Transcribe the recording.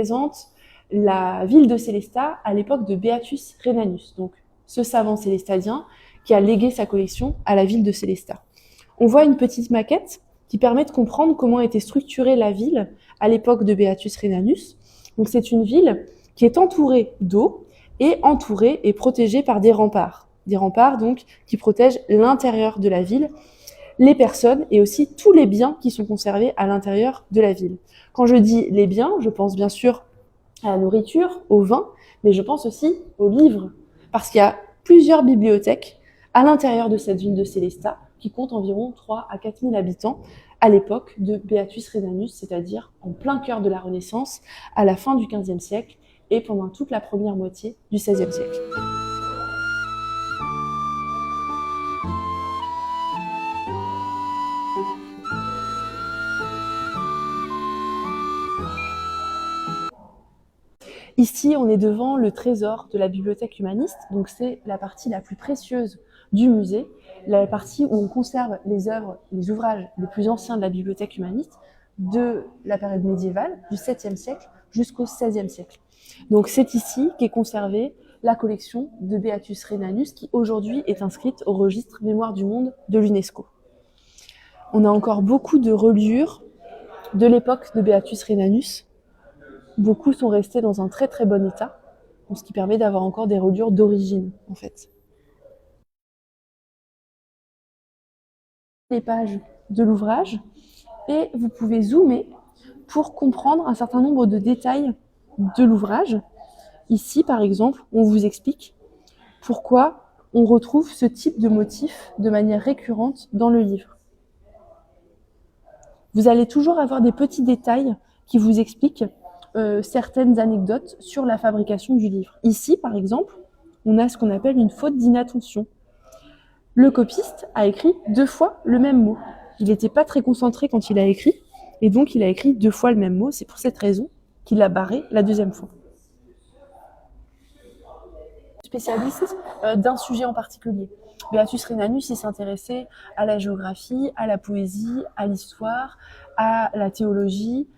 représente la ville de Sélestat à l'époque de Beatus Rhenanus, donc ce savant célestadien qui a légué sa collection à la ville de Sélestat. On voit une petite maquette qui permet de comprendre comment était structurée la ville à l'époque de Beatus Rhenanus. Donc c'est une ville qui est entourée d'eau et entourée et protégée par des remparts. Des remparts donc qui protègent l'intérieur de la ville, les personnes et aussi tous les biens qui sont conservés à l'intérieur de la ville. Quand je dis les biens, je pense bien sûr à la nourriture, au vin, mais je pense aussi aux livres, parce qu'il y a plusieurs bibliothèques à l'intérieur de cette ville de Sélestat qui compte environ 3 à 4 000 habitants à l'époque de Beatus Rhenanus, c'est-à-dire en plein cœur de la Renaissance, à la fin du XVe siècle et pendant toute la première moitié du XVIe siècle. Ici, on est devant le trésor de la bibliothèque humaniste, donc c'est la partie la plus précieuse du musée, la partie où on conserve les œuvres, les ouvrages les plus anciens de la bibliothèque humaniste de la période médiévale, du 7e siècle jusqu'au 16e siècle. Donc c'est ici qu'est conservée la collection de Beatus Rhenanus qui aujourd'hui est inscrite au registre Mémoire du monde de l'UNESCO. On a encore beaucoup de reliures de l'époque de Beatus Rhenanus. Beaucoup sont restés dans un très très bon état, ce qui permet d'avoir encore des reliures d'origine en fait. Les pages de l'ouvrage et vous pouvez zoomer pour comprendre un certain nombre de détails de l'ouvrage. Ici par exemple, on vous explique pourquoi on retrouve ce type de motif de manière récurrente dans le livre. Vous allez toujours avoir des petits détails qui vous expliquent certaines anecdotes sur la fabrication du livre. Ici, par exemple, on a ce qu'on appelle une faute d'inattention. Le copiste a écrit 2 fois le même mot. Il n'était pas très concentré quand il a écrit, et donc il a écrit 2 fois le même mot. C'est pour cette raison qu'il a barré la 2e fois. Spécialiste d'un sujet en particulier. Beatus Rhenanus, il s'intéressait à la géographie, à la poésie, à l'histoire, à la théologie,